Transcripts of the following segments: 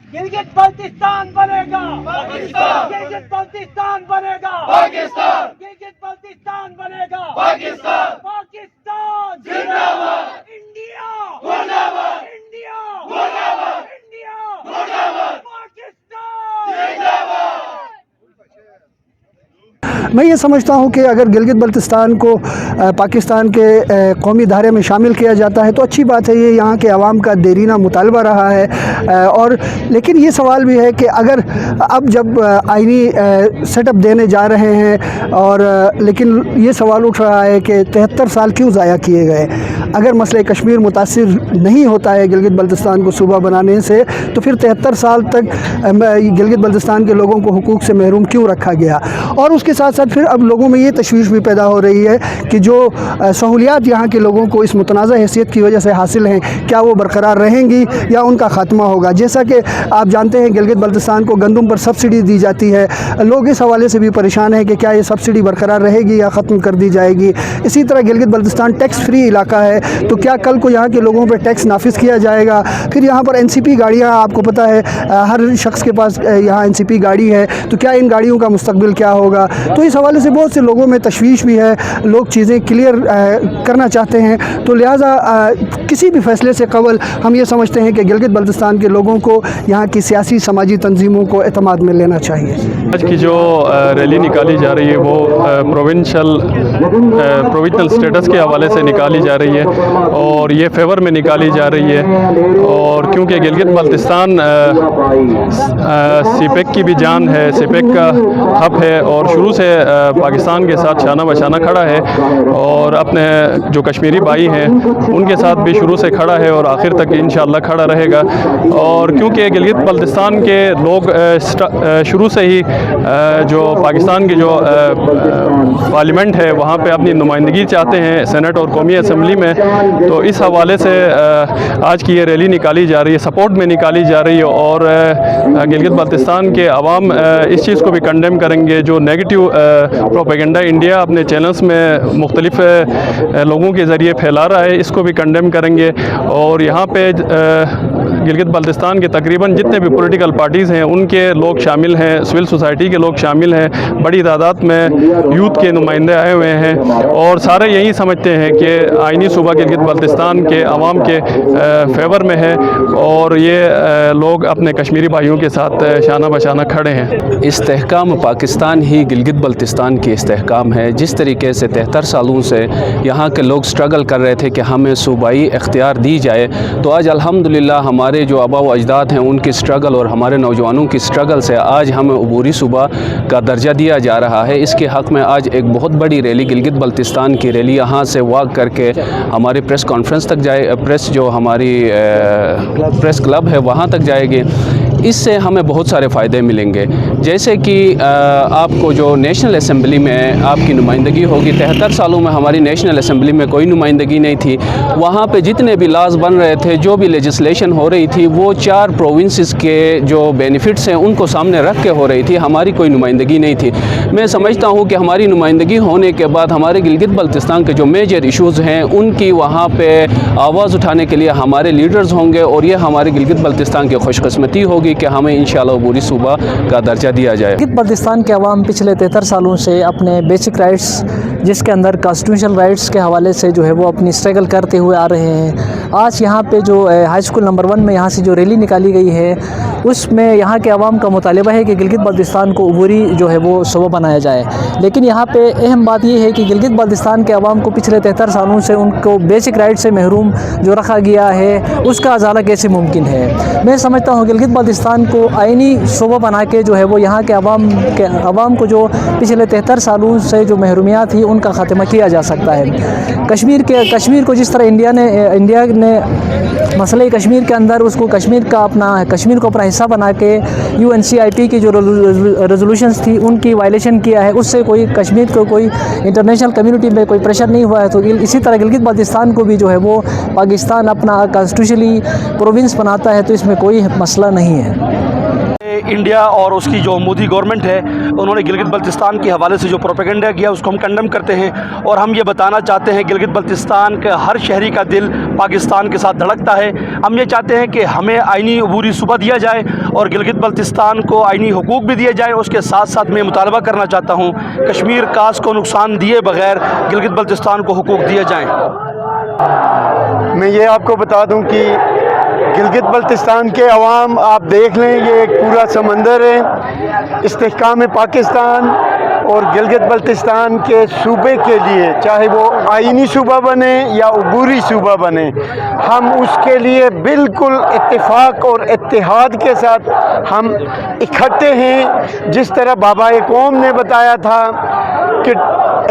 गिलगित बल्तिस्तान बनेगा पाकिस्तान, गिलगित बल्तिस्तान बनेगा पाकिस्तान, गिलगित बल्तिस्तान बनेगा पाकिस्तान, पाकिस्तान जिंदाबाद, इंडिया मुर्दाबाद, इंडिया मुर्दाबाद, इंडिया मुर्दाबाद, पाकिस्तान जिंदाबाद। मैं ये समझता हूँ कि अगर गिलगित बल्तिस्तान को पाकिस्तान के कौमी धारे में शामिल किया जाता है तो अच्छी बात है। ये यहाँ के अवाम का देरीना मुतालबा रहा है और लेकिन ये सवाल भी है कि अगर अब जब आइनी सेटअप देने जा रहे हैं और लेकिन ये सवाल उठ रहा है कि 73 साल क्यों ज़ाया किए गए। अगर मसले कश्मीर मुतासिर नहीं होता है गिलगित बल्तिस्तान को सूबा बनाने से तो फिर 73 साल तक गिलगित बल्तिस्तान के लोगों को हुकूक से महरूम क्यों रखा गया। और उसके साथ साथ फिर अब लोगों में ये तशवीश भी पैदा हो रही है कि जो सहूलियात यहाँ के लोगों को इस मुतनाज़ा हैसियत की वजह से हासिल हैं क्या वो बरकरार रहेंगी या उनका ख़ात्मा होगा। जैसा कि आप जानते हैं गिलगित बल्तिस्तान को गंदम पर सब्सिडी दी जाती है। लोग इस हवाले से भी परेशान हैं कि क्या ये सब्सिडी बरकरार रहेगी या ख़त्म कर दी जाएगी। इसी तरह गिलगित बल्तिस्तान टैक्स फ्री इलाका है तो क्या कल को यहाँ के लोगों पर टैक्स नाफिज किया जाएगा। फिर यहाँ पर NCP गाड़ियाँ आपको पता है हर शख्स के पास यहाँ NCP गाड़ी है तो क्या इन गाड़ियों का मुस्तकबिल क्या होगा। तो इस हवाले से बहुत से लोगों में तशवीश भी है। लोग चीज़ें क्लियर करना चाहते हैं तो लिहाजा किसी भी फैसले से कबल हम ये समझते हैं कि गिलगित बल्तिस्तान के लोगों को यहाँ की सियासी समाजी तंजीमों को एतमाद में लेना चाहिए। आज की जो रैली निकाली जा रही है वो प्रोविजनल स्टेटस के हवाले से निकाली जा रही है और ये फेवर में निकाली जा रही है। और क्योंकि गिलगित बल्तिस्तान सीपेक की भी जान है, सीपेक का हब है और शुरू से पाकिस्तान के साथ शाना बशाना खड़ा है और अपने जो कश्मीरी भाई हैं उनके साथ भी शुरू से खड़ा है और आखिर तक इंशाअल्लाह खड़ा रहेगा। और क्योंकि गिलगित बल्तिस्तान के लोग शुरू से ही जो पाकिस्तान की जो पार्लियामेंट है वहाँ पे अपनी नुमाइंदगी चाहते हैं सेनेट और कौमी असम्बली में। तो इस हवाले से आज की ये रैली निकाली जा रही है, सपोर्ट में निकाली जा रही है और गिलगित बल्तिस्तान के अवाम इस चीज़ को भी कंडेम करेंगे जो नेगेटिव प्रोपेगेंडा इंडिया अपने चैनल्स में मुख्तलिफ लोगों के ज़रिए फैला रहा है, इसको भी कंडेम करेंगे। और यहाँ पे गिलगित बल्तिस्तान के तकरीबन जितने भी पॉलिटिकल पार्टीज़ हैं उनके लोग शामिल हैं, सिविल सोसाइटी के लोग शामिल हैं, बड़ी तादाद में यूथ के नुमाइंदे आए हुए हैं और सारे यही समझते हैं कि आइनी सूबा गिलगित बल्तिस्तान के अवाम के फेवर में है और ये लोग अपने कश्मीरी भाइयों के साथ शाना बशाना खड़े हैं। इस्तेहकाम पाकिस्तान ही गिलगित बल्तिस्तान की इस्तेहकाम है। जिस तरीके से 73 सालों से यहाँ के लोग स्ट्रगल कर रहे थे कि हमें सूबाई इख्तियार दी जाए तो आज अल्हम्दुलिल्लाह हमारे जो आबा व अजदाद हैं उनकी स्ट्रगल और हमारे नौजवानों की स्ट्रगल से आज हमें अबूरी सूबा का दर्जा दिया जा रहा है। इसके हक़ में आज एक बहुत बड़ी रैली गिलगित बल्तिस्तान की रैली यहाँ से वॉक करके हमारी प्रेस कॉन्फ्रेंस तक जाए, प्रेस जो हमारी प्रेस क्लब है वहाँ तक जाएगी। इससे हमें बहुत सारे फ़ायदे मिलेंगे जैसे कि आपको जो नेशनल असम्बली में आपकी नुमाइंदगी होगी। 73 सालों में हमारी नेशनल असम्बली में कोई नुमाइंदगी नहीं थी। वहाँ पे जितने भी लॉज बन रहे थे, जो भी लेजिस्लेशन हो रही थी वो 4 प्रोविंसेस के जो बेनिफिट्स हैं उनको सामने रख के हो रही थी, हमारी कोई नुमाइंदगी नहीं थी। मैं समझता हूँ कि हमारी नुमाइंदगी होने के बाद हमारे गिलगित बल्तिस्तान के जो मेजर इशूज़ हैं उनकी वहाँ पर आवाज़ उठाने के लिए हमारे लीडर्स होंगे और ये हमारे गिलगित बल्तिस्तान की खुशकिस्मती होगी कि हमें इंशाअल्लाह अबूरी सूबा का दर्जा दिया जाए। गिलगित बल्तिस्तान के अवाम पिछले 73 सालों से अपने बेसिक राइट्स जिसके अंदर कॉन्स्टिट्यूशनल राइट्स के हवाले से जो है वो अपनी स्ट्रगल करते हुए आ रहे हैं। आज यहाँ पे जो हाई स्कूल नंबर 1 में यहाँ से जो रैली निकाली गई है उसमें यहाँ के अवाम का मुतालबा है कि गिलगित बल्तिस्तान को अबूरी जो है वो सूबा बनाया जाए। लेकिन यहाँ पे अहम बात ये है कि गिलगित बल्तिस्तान के अवाम को पिछले 73 सालों से उनको बेसिक राइट से महरूम जो रखा गया है उसका अजाला कैसे मुमकिन है। मैं समझता हूँ गिलगित बल्तिस्तान को आइनी सूबा बना के जो है वो यहाँ के अवाम को जो पिछले 73 सालों से जो महरूमियात थी उनका ख़ात्मा किया जा सकता है। कश्मीर को जिस तरह इंडिया ने मसले कश्मीर के अंदर उसको कश्मीर को अपना हिस्सा बना के UNCIP की जो रेजोल्यूशंस थी उनकी वायलेशन किया है, उससे कोई कश्मीर को कोई इंटरनेशनल कम्युनिटी में कोई प्रेशर नहीं हुआ है। तो इसी तरह गिलगित बल्तिस्तान को भी जो है वो पाकिस्तान अपना कॉन्स्टिट्यूशनली प्रोविंस बनाता है तो इसमें कोई मसला नहीं है। انڈیا اور اس کی جو مودی گورنمنٹ ہے انہوں نے گلگت بلتستان کے حوالے سے جو پروپیگنڈا کیا اس کو ہم کنڈم کرتے ہیں، اور ہم یہ بتانا چاہتے ہیں گلگت بلتستان کا ہر شہری کا دل پاکستان کے ساتھ دھڑکتا ہے۔ ہم یہ چاہتے ہیں کہ ہمیں آئینی عبوری صوبہ دیا جائے اور گلگت بلتستان کو آئینی حقوق بھی دیے جائیں۔ اس کے ساتھ ساتھ میں مطالبہ کرنا چاہتا ہوں کشمیر کاسٹ کو نقصان دیے بغیر گلگت بلتستان کو حقوق دیے جائیں۔ میں یہ آپ کو بتا دوں کہ گلگت بلتستان کے عوام آپ دیکھ لیں، یہ ایک پورا سمندر ہے۔ استحکام پاکستان اور گلگت بلتستان کے صوبے کے لیے، چاہے وہ آئینی صوبہ بنے یا عبوری صوبہ بنے، ہم اس کے لیے بالکل اتفاق اور اتحاد کے ساتھ ہم اکٹھے ہیں۔ جس طرح بابا قوم نے بتایا تھا کہ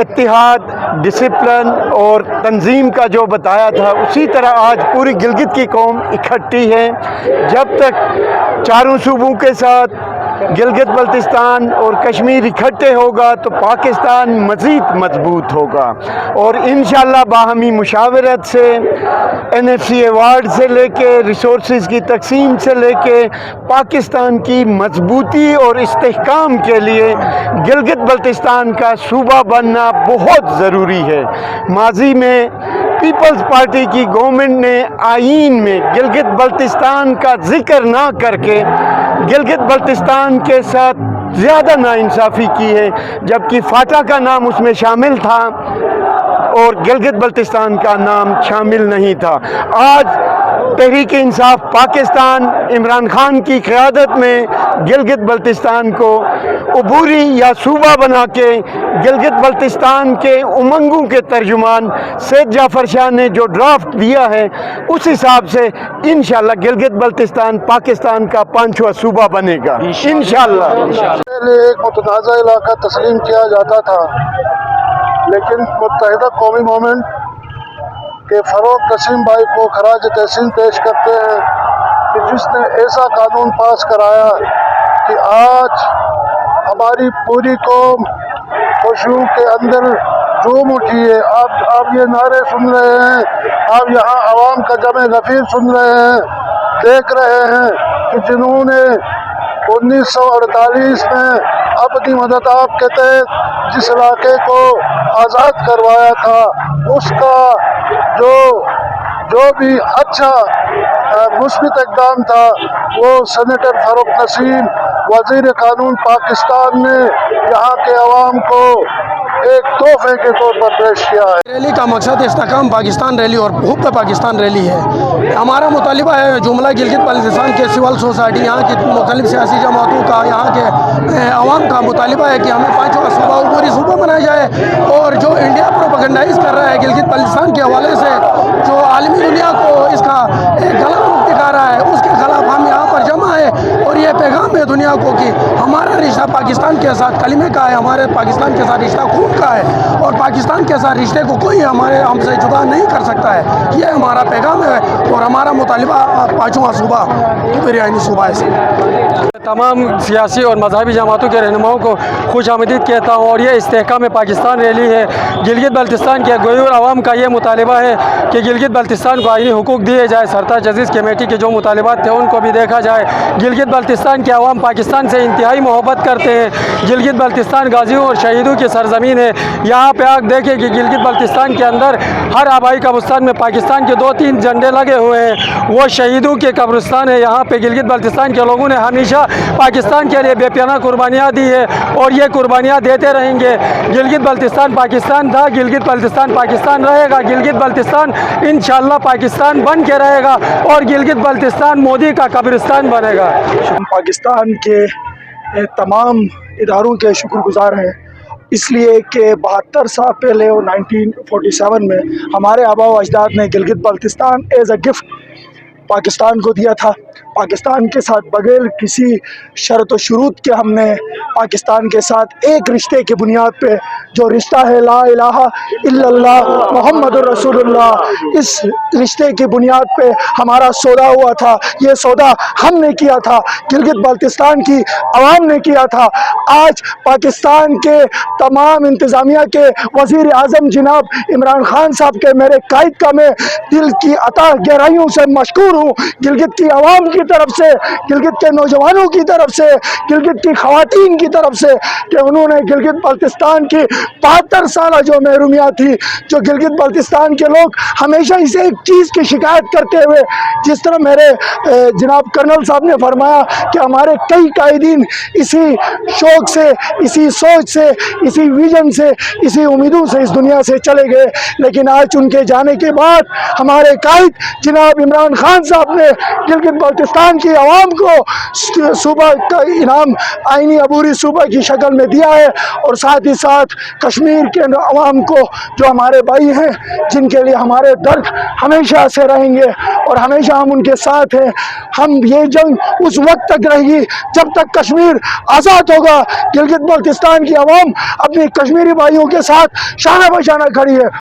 اتحاد، ڈسپلن اور تنظیم کا جو بتایا تھا، اسی طرح آج پوری گلگت کی قوم اکٹھی ہے۔ جب تک چاروں صوبوں کے ساتھ گلگت بلتستان اور کشمیر اکٹھے ہوگا تو پاکستان مزید مضبوط ہوگا، اور انشاءاللہ باہمی مشاورت سے، NFC ایوارڈ سے لے کے ریسورسز کی تقسیم سے لے کے پاکستان کی مضبوطی اور استحکام کے لیے گلگت بلتستان کا صوبہ بننا بہت ضروری ہے۔ ماضی میں پیپلز پارٹی کی گورنمنٹ نے آئین میں گلگت بلتستان کا ذکر نہ کر کے گلگت بلتستان کے ساتھ زیادہ ناانصافی کی ہے، جبکہ فاٹا کا نام اس میں شامل تھا اور گلگت بلتستان کا نام شامل نہیں تھا۔ آج تحریک انصاف پاکستان عمران خان کی قیادت میں گلگت بلتستان کو عبوری یا صوبہ بنا کے گلگت بلتستان کے امنگوں کے ترجمان سید جعفر شاہ نے جو ڈرافٹ دیا ہے، اس حساب سے انشاءاللہ گلگت بلتستان پاکستان کا 5واں صوبہ بنے گا انشاءاللہ۔ پہلے ایک متنازع علاقہ تسلیم کیا جاتا تھا، لیکن متحدہ قومی موومنٹ کے فروغ نسیم بھائی کو خراج تحسین پیش کرتے ہیں کہ جس نے ایسا قانون پاس کرایا کہ آج ہماری پوری قوم خوشیوں کے اندر جھوم اٹھی ہے۔ آپ یہ نعرے سن رہے ہیں، آپ یہاں عوام کا جمع غفیر سن رہے ہیں، دیکھ رہے ہیں کہ جنہوں نے 1948 میں اپنی مدد آپ کے تحت جس علاقے کو آزاد کروایا تھا، اس کا جو بھی اچھا مثبت اقدام تھا وہ سینیٹر فاروق نسیم وزیر قانون پاکستان نے یہاں کے عوام کو ایک تحفے کے طور پر پیش کیا ہے۔ ریلی کا مقصد استحکام پاکستان ریلی اور حب پاکستان ریلی ہے۔ ہمارا مطالبہ ہے جملہ گلگت بلتستان کے سول سوسائٹی، یہاں کی مختلف سیاسی جماعتوں کا، یہاں کے عوام کا مطالبہ ہے کہ ہمیں 5واں صوبہ عبوری صوبہ بنایا جائے، اور جو انڈیا پروپیگنڈائز کر رہا ہے گلگت بلتستان کے حوالے سے، جو عالمی دنیا کو اس کا غلط رخ دکھا رہا ہے، اس کے خلاف ہم یہاں پر جمع ہے، اور یہ پیغام ہے دنیا کو کہ ہمارا رشتہ پاکستان کے ساتھ کلمے کا ہے، ہمارے پاکستان کے ساتھ رشتہ خون کا ہے، اور پاکستان کے ساتھ رشتے کو کوئی ہم سے جدا نہیں کر سکتا ہے۔ یہ ہمارا پیغام ہے اور ہمارا مطالبہ 5واں صوبہ عبوری آئینی صوبہ ہے۔ تمام سیاسی اور مذہبی جماعتوں کے رہنماؤں کو خوش آمدید کہتا ہوں، اور یہ استحکام پاکستان ریلی ہے۔ گلگت بلتستان کے غیور عوام کا یہ مطالبہ ہے کہ گلگت بلتستان کو آئینی حقوق دیے جائے، سرتاج عزیز کمیٹی کے جو مطالبات تھے ان کو بھی دیکھا جائے۔ گلگت بلتستان کے عوام پاکستان سے انتہائی محبت کرتے ہیں۔ گلگت بلتستان غازیوں اور شہیدوں کی سرزمین ہے۔ یہاں پہ آپ دیکھیں کہ گلگت بلتستان کے اندر ہر آبائی قبرستان میں پاکستان کے 2-3 جھنڈے لگے ہوئے ہیں، وہ شہیدوں کے قبرستان ہے۔ یہاں پہ گلگت بلتستان کے لوگوں نے ہمیشہ پاکستان کے لیے بے پناہ قربانیاں دی ہے اور یہ قربانیاں دیتے رہیں گے۔ گلگت بلتستان پاکستان تھا، گلگت بلتستان پاکستان رہے گا، گلگت بلتستان انشاءاللہ پاکستان بن کے رہے گا، اور گلگت بلتستان مودی کا قبرستان بنے گا۔ پاکستان کے تمام اداروں کے شکر گزار ہیں، اس لیے کہ 72 سال پہلے 1947 میں ہمارے آباء و اجداد نے Gilgit Baltistan as a gift Pakistan کو دیا تھا۔ پاکستان کے ساتھ بغیر کسی شرط و شروط کے ہم نے پاکستان کے ساتھ ایک رشتے کی بنیاد پہ، جو رشتہ ہے لا الہ الا اللہ محمد الرسول اللہ، اس رشتے کی بنیاد پہ ہمارا سودا ہوا تھا۔ یہ سودا ہم نے کیا تھا، گلگت بلتستان کی عوام نے کیا تھا۔ آج پاکستان کے تمام انتظامیہ کے وزیر اعظم جناب عمران خان صاحب کے میرے قائد کا میں دل کی عطا گہرائیوں سے مشکور ہوں، گلگت کی عوام کی طرف سے، گلگت کے نوجوانوں کی طرف سے، گلگت کی خواتین کی طرف سے، کہ انہوں نے گلگت بلتستان کی 72 سالہ جو محرومیت تھی، جو گلگت بلتستان کے لوگ ہمیشہ اسے ایک چیز کی شکایت کرتے ہوئے، جس طرح میرے جناب کرنل صاحب نے فرمایا کہ ہمارے کئی قائدین اسی شوق سے، اسی سوچ سے، اسی ویژن سے، اسی امیدوں سے اس دنیا سے چلے گئے، لیکن آج ان کے جانے کے بعد ہمارے قائد جناب عمران خان صاحب نے گلگت بلتستان کی عوام کو صوبہ کا انعام آئینی عبوری صوبہ کی شکل میں دیا ہے، اور ساتھ ہی ساتھ کشمیر کے عوام کو جو ہمارے بھائی ہیں، جن کے لیے ہمارے درد ہمیشہ سے رہیں گے اور ہمیشہ ہم ان کے ساتھ ہیں. ہم یہ جنگ اس وقت تک رہے گی جب تک کشمیر آزاد ہوگا. گلگت بلتستان کی عوام اپنی کشمیری بھائیوں کے ساتھ شانہ بہ شانہ کھڑی ہے.